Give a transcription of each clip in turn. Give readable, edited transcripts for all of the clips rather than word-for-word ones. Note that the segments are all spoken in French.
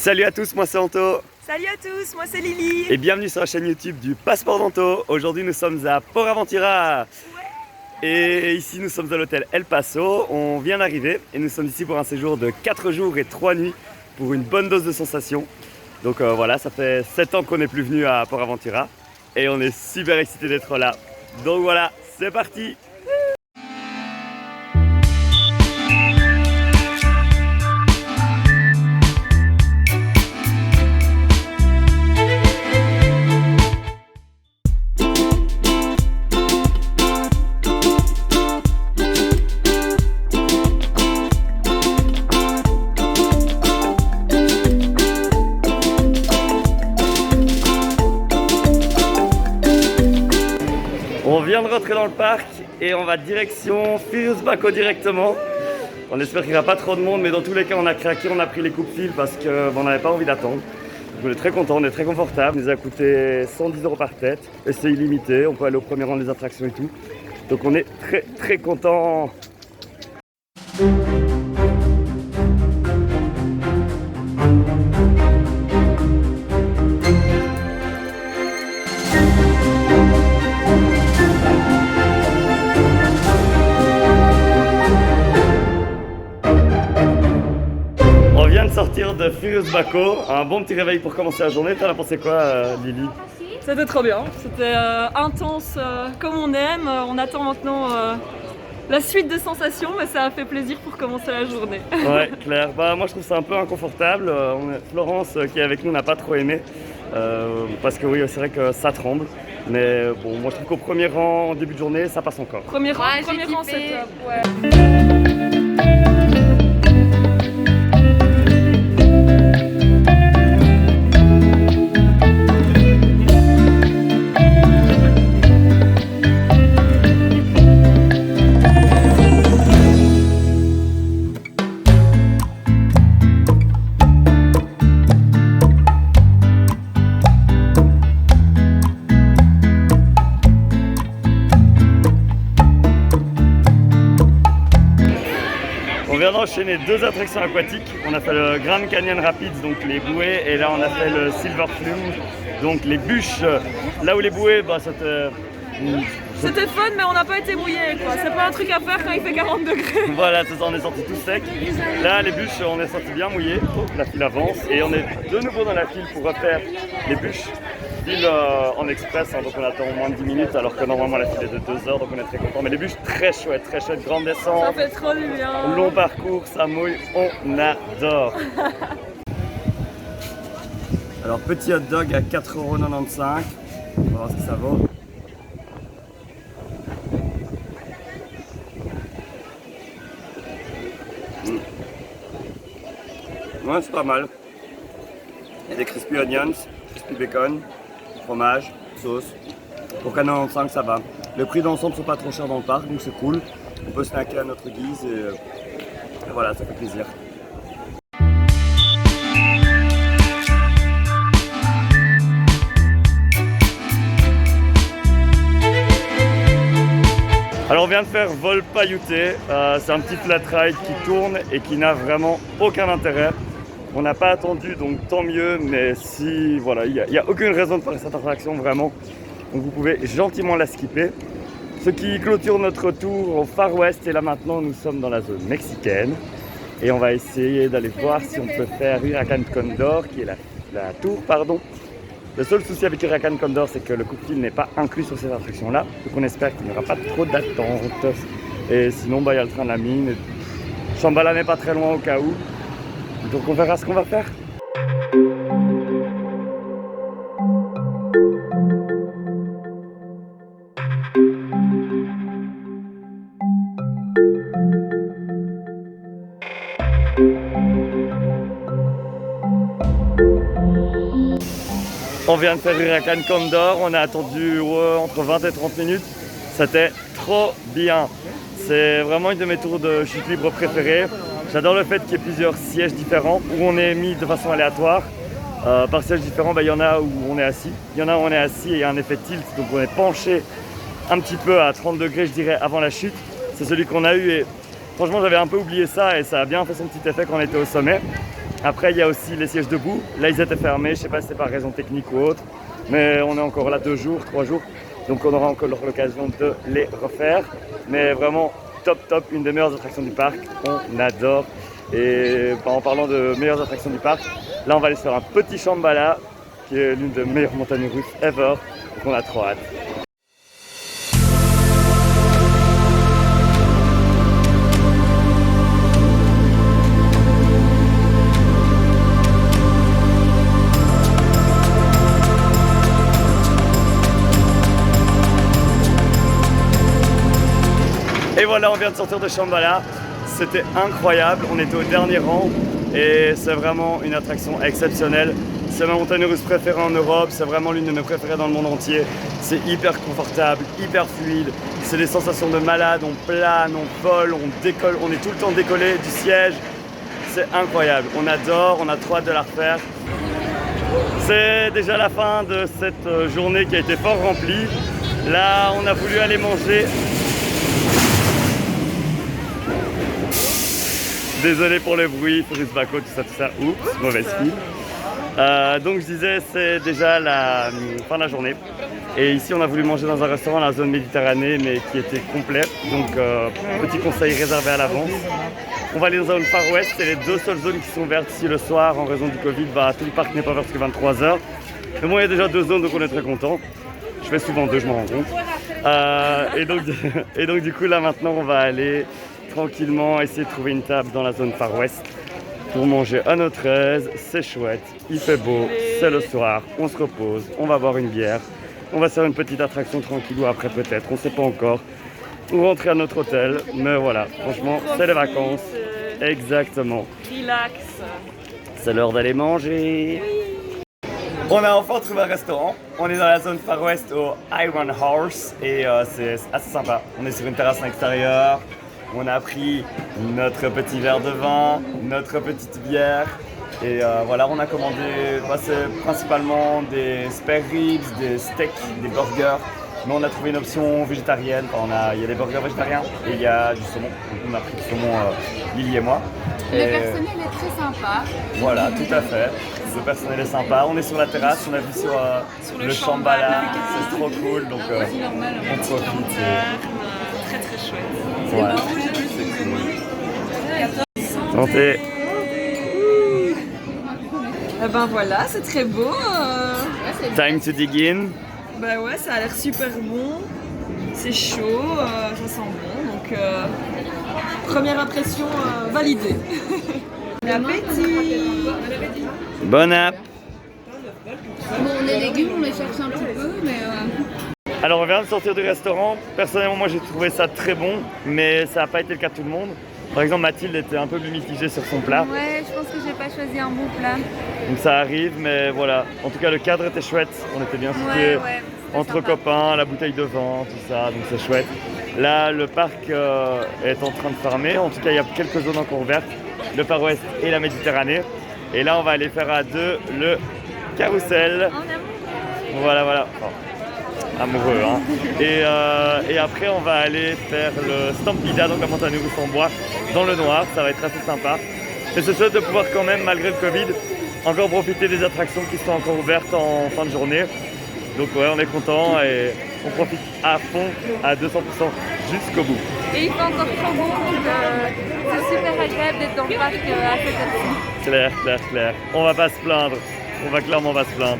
Salut à tous, moi c'est Anto. Salut à tous, moi c'est Lily. Et bienvenue sur la chaîne YouTube du Passeport d'Anto. Aujourd'hui nous sommes à Port Aventura. Et ici nous sommes à l'hôtel El Paso. On vient d'arriver et nous sommes ici pour un séjour de 4 jours et 3 nuits pour une bonne dose de sensations. Donc voilà, ça fait 7 ans qu'on n'est plus venu à Port Aventura et on est super excités d'être là. Donc voilà, c'est parti. On vient de rentrer dans le parc et on va direction Furious Baco directement. On espère qu'il n'y aura pas trop de monde, mais dans tous les cas on a craqué, on a pris les coupes-fil parce qu'on n'avait pas envie d'attendre. Donc on est très content, on est très confortable. Ça nous a coûté 110 € par tête et c'est illimité, on peut aller au premier rang des attractions et tout. Donc on est très content. On vient de sortir de Furious Baco, un bon petit réveil pour commencer la journée. T'en as pensé quoi, Lily? C'était trop bien, c'était intense comme on aime. On attend maintenant la suite de sensations, mais ça a fait plaisir pour commencer la journée. Ouais, clair. Bah, moi je trouve ça un peu inconfortable. Florence qui est avec nous n'a pas trop aimé. Parce que oui, c'est vrai que ça tremble. Mais bon, moi je trouve qu'au premier rang, en début de journée, ça passe encore. Premier rang, Ouais, premier j'ai rang, kiffé. c'est top. Ouais. On vient d'enchaîner 2 attractions aquatiques. On a fait le Grand Canyon Rapids, donc les bouées, et là on a fait le Silver Flume, donc les bûches. Là où les bouées, bah c'était... C'était fun, mais on n'a pas été mouillés, quoi. C'est pas un truc à faire quand il fait 40 degrés. Voilà, c'est ça, on est sorti tout sec. Là, les bûches, on est sorti bien mouillés. Oh, la file avance et on est de nouveau dans la file pour refaire les bûches. File en express, hein, donc on attend moins de 10 minutes alors que normalement la file est de 2 heures, donc on est très content. Mais les bûches, très chouette, grande Ça descente, fait trop du bien. long parcours, ça mouille, on adore. Alors, petit hot dog à 4,95 €. On va voir ce que ça vaut. Ouais, c'est pas mal. Il y a des crispy onions, crispy bacon, fromage, sauce. Pour 4,95 € ça va. Les prix d'ensemble sont pas trop chers dans le parc, donc c'est cool. On peut snacker à notre guise et voilà, ça fait plaisir. Alors on vient de faire vol paillouté, c'est un petit flat ride qui tourne et qui n'a vraiment aucun intérêt. On n'a pas attendu, donc tant mieux, mais si, voilà, il n'y a aucune raison de faire cette attraction vraiment. Donc vous pouvez gentiment la skipper. Ce qui clôture notre tour au Far West, et là maintenant nous sommes dans la zone mexicaine. Et on va essayer d'aller voir si on peut faire Huracan Condor, qui est la tour, pardon. Le seul souci avec Huracan Condor, c'est que le coupe-fil n'est pas inclus sur cette attraction-là. Donc on espère qu'il n'y aura pas trop d'attente. Et sinon, bah, il y a le train de la mine. Shambhala n'est pas très loin au cas où. Donc on verra ce qu'on va faire. On vient de faire Huracan Condor, on a attendu entre 20 et 30 minutes. C'était trop bien. C'est vraiment une de mes tours de chute libre préférées. J'adore le fait qu'il y ait plusieurs sièges différents où on est mis de façon aléatoire. Par siège différent, il y en a où on est assis. Il y en a où on est assis et il y a un effet tilt, donc on est penché un petit peu à 30 degrés, je dirais, avant la chute. C'est celui qu'on a eu et franchement, j'avais un peu oublié ça et ça a bien fait son petit effet quand on était au sommet. Après, il y a aussi les sièges debout. Là, ils étaient fermés. Je ne sais pas si c'est par raison technique ou autre. Mais on est encore là 2 jours, 3 jours. Donc, on aura encore l'occasion de les refaire. Mais vraiment, top, une des meilleures attractions du parc. On adore. Et en parlant de meilleures attractions du parc, là, on va aller sur un petit Shambhala, qui est l'une des meilleures montagnes russes ever. Donc, on a trop hâte. Et voilà, on vient de sortir de Shambhala. C'était incroyable, on était au dernier rang et c'est vraiment une attraction exceptionnelle. C'est ma montagne russe préférée en Europe, c'est vraiment l'une de mes préférées dans le monde entier. C'est hyper confortable, hyper fluide, c'est des sensations de malade, on plane, on vole, on décolle, on est tout le temps décollé du siège. C'est incroyable, on adore, on a trop hâte de la refaire. C'est déjà la fin de cette journée qui a été fort remplie. Là, on a voulu aller manger. Désolé pour le bruit, Forest Baco, tout ça, oups, mauvaise fille. Donc je disais, c'est déjà la fin de la journée. Et ici, on a voulu manger dans un restaurant dans la zone Méditerranée, mais qui était complet. Donc petit conseil réservé à l'avance. On va aller dans la zone Far West, c'est les 2 seules zones qui sont ouvertes ici le soir en raison du Covid. Tout le parc n'est pas ouvert jusqu'à 23 h. Mais bon, il y a déjà 2 zones, donc on est très content. Je fais souvent 2, je m'en rends compte. Et donc du coup, là maintenant, on va aller tranquillement essayer de trouver une table dans la zone Far West pour manger à notre aise. C'est chouette, il fait beau, c'est le soir, on se repose, on va boire une bière, on va faire une petite attraction tranquille ou après peut-être, on ne sait pas encore, ou rentrer à notre hôtel. Mais voilà, franchement, c'est les vacances. Exactement. Relax. C'est l'heure d'aller manger. On a enfin trouvé un restaurant. On est dans la zone Far West au Iron Horse et c'est assez sympa. On est sur une terrasse à l'extérieur. On a pris notre petit verre de vin, notre petite bière et voilà, on a commandé, c'est principalement des spare ribs, des steaks, des burgers, mais on a trouvé une option végétarienne. Il y a des burgers végétariens et il y a du saumon. Donc on a pris du saumon, Lily et moi. Le personnel est très sympa. Voilà, tout à fait. Le personnel est sympa. On est sur la terrasse, on a vu sur le Shambhala, c'est trop cool, donc on profite. Très chouette. Voilà. Santé. Eh ben voilà, c'est très beau. Time to dig in. Bah ouais, ça a l'air super bon. C'est chaud, ça sent bon. Donc première impression validée. Bon appétit. Bon app. Bon, les légumes, on les cherche un petit peu, mais... Alors on vient de sortir du restaurant. Personnellement, moi j'ai trouvé ça très bon, mais ça n'a pas été le cas de tout le monde. Par exemple, Mathilde était un peu plus mitigée sur son plat. Ouais, je pense que j'ai pas choisi un bon plat. Donc ça arrive, mais voilà. En tout cas, le cadre était chouette. On était bien situés entre sympa. Copains, la bouteille de vin, tout ça, donc c'est chouette. Là, le parc est en train de fermer. En tout cas, il y a quelques zones encore ouvertes, le Far West et la Méditerranée. Et là, on va aller faire à 2 le carrousel. Voilà. Oh, amoureux, hein. Et après, on va aller faire le Stampida, donc la montagne russe en bois, dans le noir. Ça va être assez sympa. Et c'est chouette de pouvoir quand même, malgré le Covid, encore profiter des attractions qui sont encore ouvertes en fin de journée. Donc ouais, on est content et on profite à fond, à 200% jusqu'au bout. Et il fait encore trop bon, donc c'est super agréable d'être dans le parc à cette heure-ci. Clair. On va pas se plaindre. On va clairement pas se plaindre.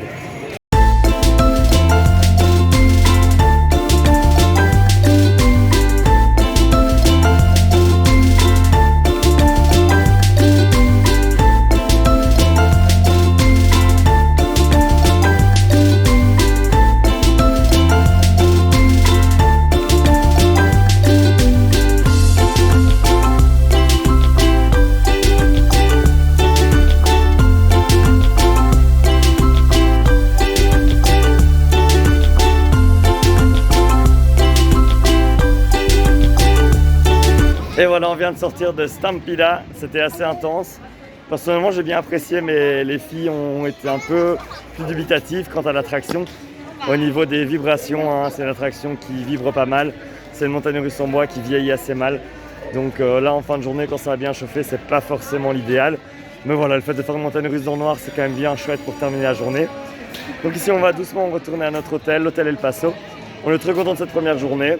Et voilà, on vient de sortir de Stampida, c'était assez intense. Personnellement, j'ai bien apprécié, mais les filles ont été un peu plus dubitatives quant à l'attraction. Au niveau des vibrations, hein, c'est une attraction qui vibre pas mal. C'est une montagne russe en bois qui vieillit assez mal. Donc là, en fin de journée, quand ça va bien chauffer, c'est pas forcément l'idéal. Mais voilà, le fait de faire une montagne russe dans le noir, c'est quand même bien chouette pour terminer la journée. Donc ici, on va doucement retourner à notre hôtel, l'hôtel El Paso. On est très content de cette première journée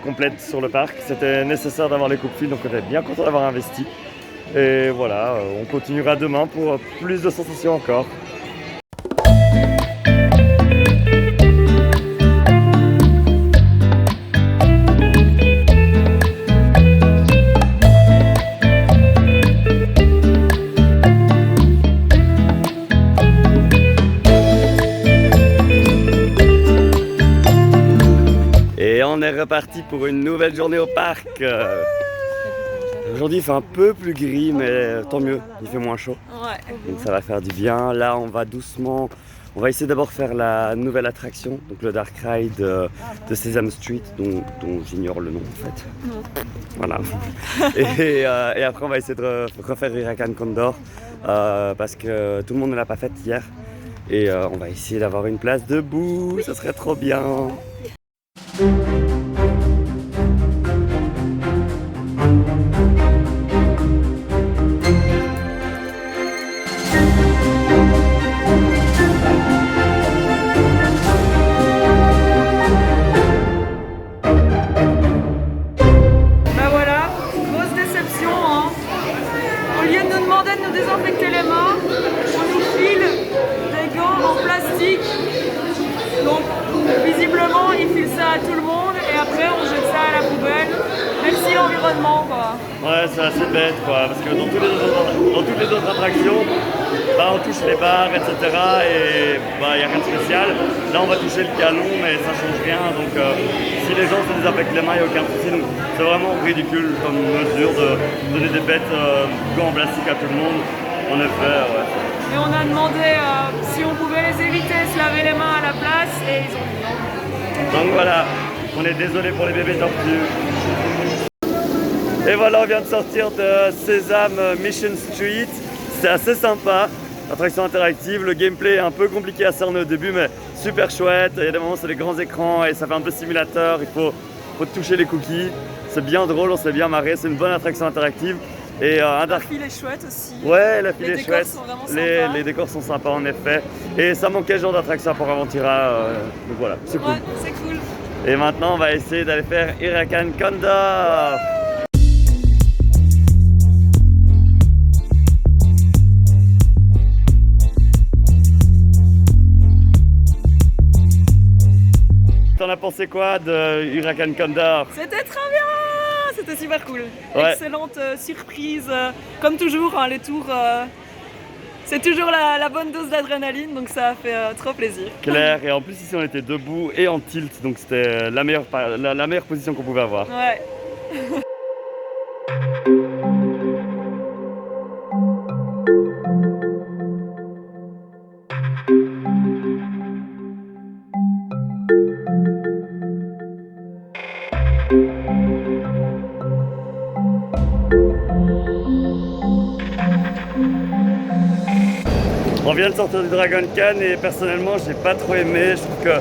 complète sur le parc. C'était nécessaire d'avoir les cookfields, donc on est bien content d'avoir investi. Et voilà, on continuera demain pour plus de sensations encore. Et on est reparti pour une nouvelle journée au parc. Aujourd'hui il fait un peu plus gris, mais tant mieux, il fait moins chaud. Ouais. Donc ça va faire du bien. Là on va doucement, on va essayer d'abord faire la nouvelle attraction, donc le Dark Ride de Sesame Street, dont j'ignore le nom en fait. Voilà. Et après on va essayer de refaire Huracan Condor parce que tout le monde ne l'a pas faite hier. Et on va essayer d'avoir une place debout, ça serait trop bien. Bah voilà, grosse déception hein. Au lieu de nous demander de nous désinfecter les mains, on nous file des gants en plastique. Donc visiblement ils filent ça à tout le monde et après on jette ça à la poubelle. Merci l'environnement quoi. Ouais, c'est assez bête quoi, parce que dans toutes les autres attractions, bah, on touche les barres, etc. et bah, y a rien de spécial. Là on va toucher le canon mais ça change rien, donc si les gens se désinfectent les mains, il n'y a aucun souci. Donc c'est vraiment ridicule comme mesure de donner des bêtes gants en plastique à tout le monde. En effet, ouais. Et on a demandé si on pouvait les éviter, se laver les mains à la place et ils ont dit non. Donc voilà, on est désolé pour les bébés tortues. Et voilà, on vient de sortir de Sesame Mission Street. C'est assez sympa, attraction interactive. Le gameplay est un peu compliqué à cerner au début, mais super chouette. Il y a des moments où c'est des grands écrans et ça fait un peu simulateur. Il faut toucher les cookies. C'est bien drôle, on s'est bien marré. C'est une bonne attraction interactive. Et La file est chouette aussi. Ouais, la file est chouette. Sont vraiment sympas. Les décors sont sympas en effet. Et ça manquait ce genre d'attraction pour Aventura. Donc voilà, c'est cool. Ouais, c'est cool. Et maintenant, on va essayer d'aller faire Huracan Condor. T'en as pensé quoi de Huracan Condor? C'était très bien, c'était super cool. Ouais. Excellente surprise. Comme toujours, hein, les tours, c'est toujours la bonne dose d'adrénaline, donc ça a fait trop plaisir. Claire, et en plus ici on était debout et en tilt, donc c'était la meilleure position qu'on pouvait avoir. Ouais. On vient de sortir du Dragon Khan et personnellement j'ai pas trop aimé, je trouve que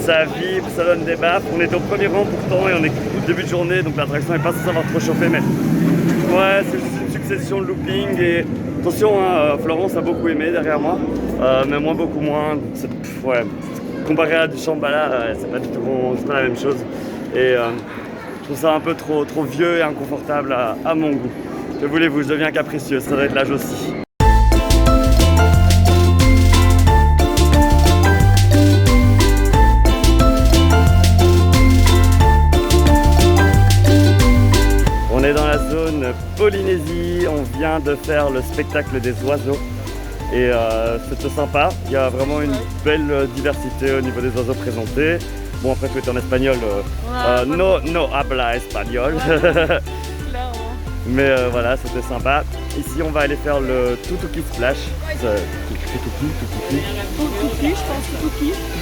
ça vibre, ça donne des baffes. On était au premier rang pourtant et on est au début de journée donc l'attraction n'est pas censée avoir trop chauffé, mais ouais, c'est juste une succession de looping et attention, hein, Florence a beaucoup aimé derrière moi, mais moi beaucoup moins. Ouais, comparé à du Shambhala, c'est pas du tout c'est pas la même chose et je trouve ça un peu trop vieux et inconfortable à mon goût. Que voulez-vous, je deviens capricieux, ça doit être l'âge aussi. On est dans la zone Polynésie, on vient de faire le spectacle des oiseaux et c'était sympa, il y a vraiment une belle diversité au niveau des oiseaux présentés. Bon après tout est en espagnol, no habla espagnol, mais voilà c'était sympa. Ici on va aller faire le Tutuki Splash,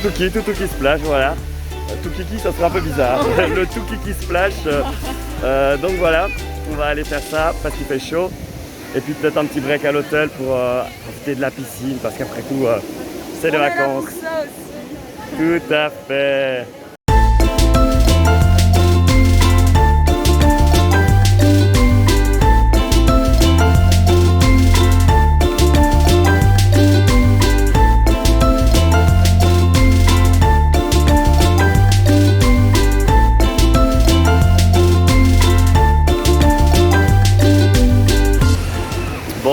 Tutuki Splash, voilà. Tukiki ça serait un peu bizarre, le Tukiki Splash, donc voilà, on va aller faire ça parce qu'il fait chaud et puis peut-être un petit break à l'hôtel pour profiter de la piscine parce qu'après tout c'est les vacances. Tout à fait.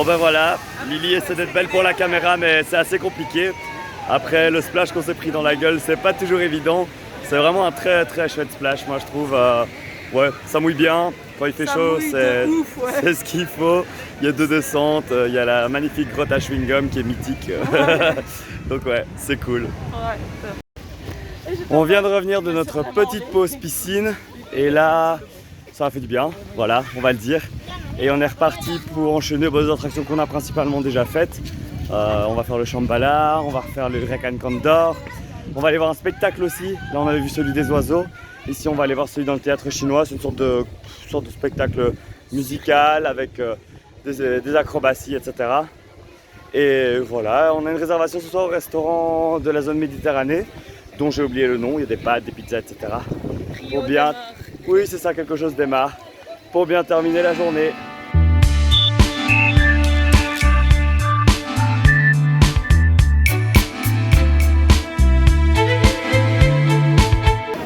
ben voilà, Lily essaie d'être belle pour la caméra, mais c'est assez compliqué. Après le splash qu'on s'est pris dans la gueule, c'est pas toujours évident. C'est vraiment un très très chouette splash, moi je trouve. Ouais, ça mouille bien. Quand il fait chaud, c'est ce qu'il faut. Il y a 2 descentes, il y a la magnifique grotte à chewing-gum qui est mythique. Donc ouais, c'est cool. On vient de revenir de notre petite pause piscine et là, ça a fait du bien, voilà, on va le dire. Et on est reparti pour enchaîner aux attractions qu'on a principalement déjà faites. On va faire le Shambhala, on va refaire le Rekan Condor. On va aller voir un spectacle aussi. Là, on avait vu celui des oiseaux. Ici, on va aller voir celui dans le théâtre chinois. C'est une sorte de spectacle musical avec des acrobaties, etc. Et voilà, on a une réservation ce soir au restaurant de la zone Méditerranée, dont j'ai oublié le nom. Il y a des pâtes, des pizzas, etc. Pour bien... Oui, c'est ça, quelque chose démarre. Pour bien terminer la journée.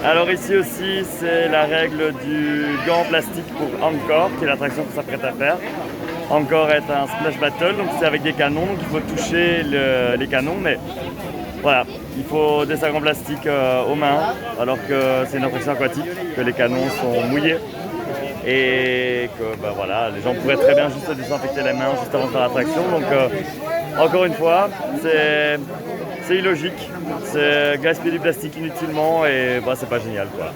Alors ici aussi, c'est la règle du gant en plastique pour Angkor, qui est l'attraction qu'on s'apprête à faire. Angkor est un splash battle, donc c'est avec des canons, donc il faut toucher les canons, mais voilà, il faut des sacs en plastique aux mains, alors que c'est une attraction aquatique, que les canons sont mouillés. Et que bah voilà, les gens pourraient très bien juste se désinfecter les mains juste avant de faire l'attraction. Donc encore une fois, c'est illogique, c'est gaspiller du plastique inutilement et bah, c'est pas génial quoi.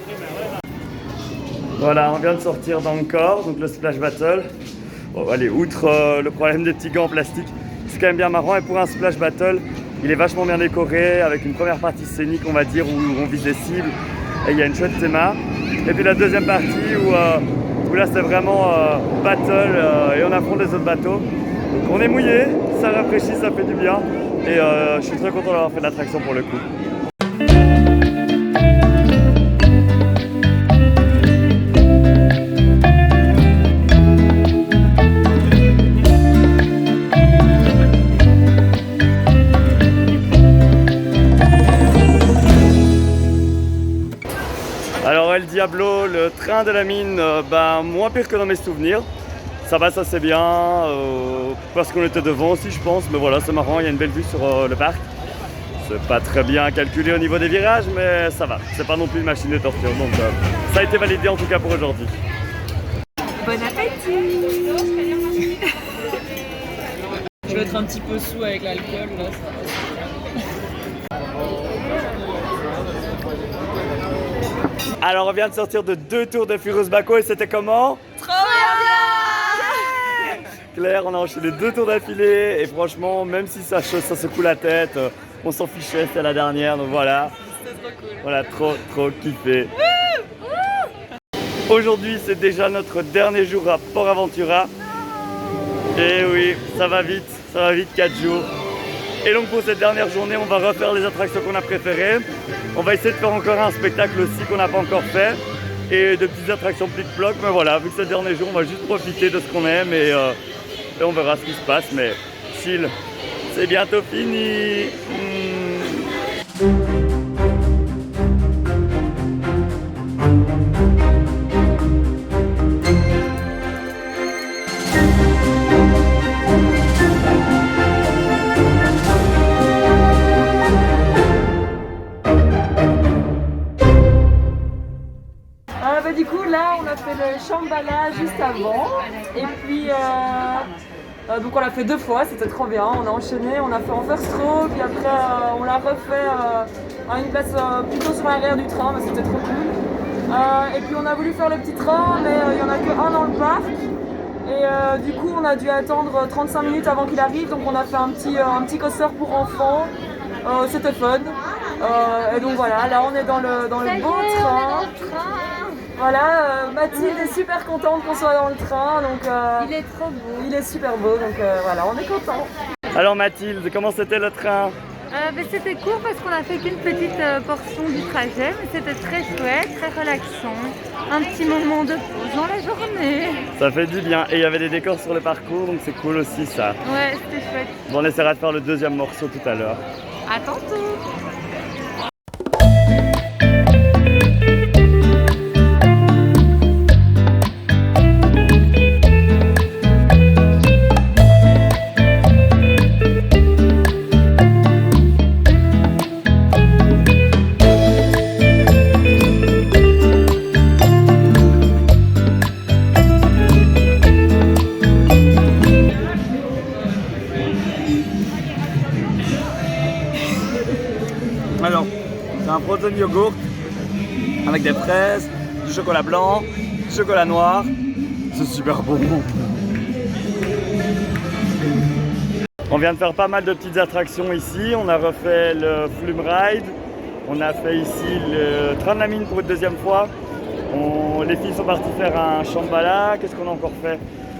Voilà, on vient de sortir d'Angkor, donc le Splash Battle. Bon, allez, outre le problème des petits gants en plastique, c'est quand même bien marrant et pour un Splash Battle, il est vachement bien décoré avec une première partie scénique on va dire où on vise des cibles et il y a une chouette théma. Et puis la deuxième partie où là c'est vraiment battle et on affronte les autres bateaux. Donc on est mouillé, ça rafraîchit, ça fait du bien et je suis très content d'avoir fait l'attraction pour le coup. Alors El Diablo, le train de la mine, moins pire que dans mes souvenirs. Ça va, ça c'est bien, parce qu'on était devant aussi je pense, mais voilà c'est marrant, il y a une belle vue sur le parc. C'est pas très bien calculé au niveau des virages, mais ça va, c'est pas non plus une machine de torture, donc ça a été validé en tout cas pour aujourd'hui. Bon appétit. Je vais être un petit peu sous avec l'alcool là, ça va. Alors on vient de sortir de 2 tours de Furious Bako et c'était comment? Trop bien. Claire, on a enchaîné 2 tours d'affilée et franchement, même si ça secoue la tête, on s'en fichait, c'était la dernière, donc voilà. C'était trop cool. Voilà, trop kiffé. Aujourd'hui, c'est déjà notre dernier jour à Port Aventura. Et oui, ça va vite, 4 jours. Et donc pour cette dernière journée, on va refaire les attractions qu'on a préférées. On va essayer de faire encore un spectacle aussi qu'on n'a pas encore fait. Et de petites attractions plic-ploc. Mais voilà, vu que c'est le dernier jour, on va juste profiter de ce qu'on aime et on verra ce qui se passe. Mais chill, c'est bientôt fini. Du coup là on a fait le Shambhala juste avant et puis donc on l'a fait 2 fois, c'était trop bien, on a enchaîné, on a fait en first row puis après on l'a refait à une place plutôt sur l'arrière du train mais c'était trop cool. Et puis on a voulu faire le petit train mais il n'y en a que un dans le parc et du coup on a dû attendre 35 minutes avant qu'il arrive donc on a fait un petit coaster pour enfants, c'était fun. Et donc voilà, là on est dans le beau train. Voilà, Mathilde est super contente qu'on soit dans le train, donc Il est trop beau. il est super beau, donc voilà, on est content. Alors Mathilde, comment c'était le train? C'était court parce qu'on a fait qu'une petite portion du trajet, mais c'était très chouette, très relaxant. Un petit moment de pause dans la journée. Ça fait du bien. Et il y avait des décors sur le parcours, donc c'est cool aussi ça. Ouais, c'était chouette. Bon, on essaiera de faire le deuxième morceau tout à l'heure. À tantôt. Alors, c'est un frozen yogourt avec des fraises, du chocolat blanc, du chocolat noir. C'est super bon. On vient de faire pas mal de petites attractions ici. On a refait le Flume Ride. On a fait ici le train de la mine pour une deuxième fois. Les filles sont parties faire un Shambhala. Qu'est-ce qu'on a encore fait?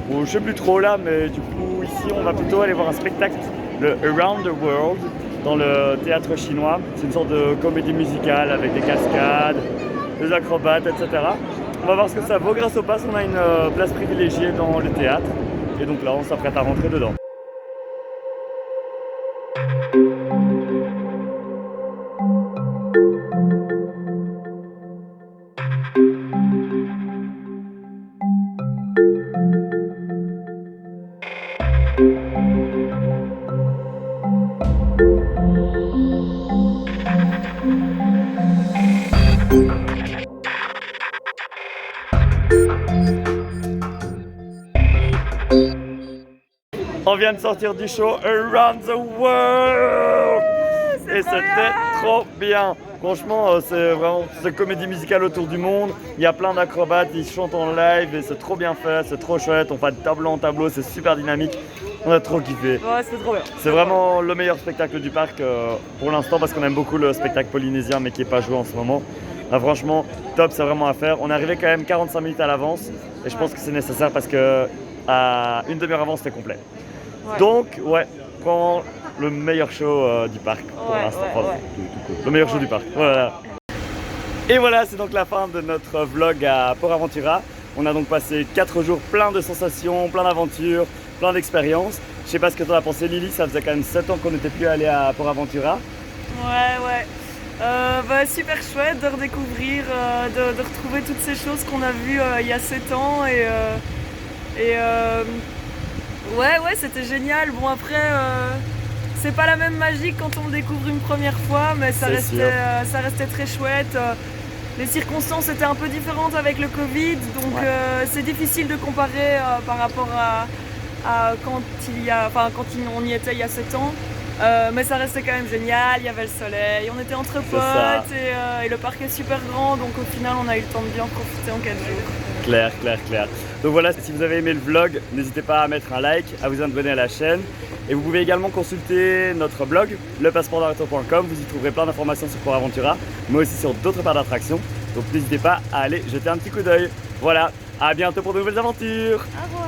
Bon, je sais plus trop là, mais du coup ici on va plutôt aller voir un spectacle, le Around the World, dans le théâtre chinois. C'est une sorte de comédie musicale avec des cascades, des acrobates, etc. On va voir ce que ça vaut. Grâce au pass, on a une place privilégiée dans le théâtre. Et donc là, on s'apprête à rentrer dedans. On vient de sortir du show Around the World et c'était trop bien. Franchement, c'est vraiment une comédie musicale autour du monde. Il y a plein d'acrobates, ils chantent en live et c'est trop bien fait, c'est trop chouette. On fait de tableau en tableau, c'est super dynamique. On a trop kiffé. Ouais, c'était trop bien. C'est vraiment le meilleur spectacle du parc pour l'instant parce qu'on aime beaucoup le spectacle polynésien mais qui n'est pas joué en ce moment. Là, franchement, top, c'est vraiment à faire. On est arrivé quand même 45 minutes à l'avance et je pense que c'est nécessaire parce que à une demi-heure avant c'était complet. Ouais. Donc, ouais, prends le meilleur show du parc pour l'instant. Le meilleur show du parc. Voilà. Et voilà, c'est donc la fin de notre vlog à Port Aventura. On a donc passé 4 jours plein de sensations, plein d'aventures, plein d'expériences. Je sais pas ce que tu en as pensé, Lily, ça faisait quand même 7 ans qu'on n'était plus allé à Port Aventura. Ouais. Super chouette de redécouvrir, de retrouver toutes ces choses qu'on a vues il y a 7 ans ouais, c'était génial. Bon après, c'est pas la même magie quand on le découvre une première fois, mais ça restait très chouette. Les circonstances étaient un peu différentes avec le Covid, donc c'est difficile de comparer par rapport à quand on y était il y a 7 ans. Mais ça restait quand même génial, il y avait le soleil, on était entre potes et le parc est super grand, donc au final on a eu le temps de bien profiter en 4 jours. Clair. Donc voilà, si vous avez aimé le vlog, n'hésitez pas à mettre un like, à vous abonner à la chaîne. Et vous pouvez également consulter notre blog, lepasseportd'Aventura.com. Vous y trouverez plein d'informations sur Port Aventura, mais aussi sur d'autres parcs d'attractions. Donc n'hésitez pas à aller jeter un petit coup d'œil. Voilà, à bientôt pour de nouvelles aventures. Au revoir.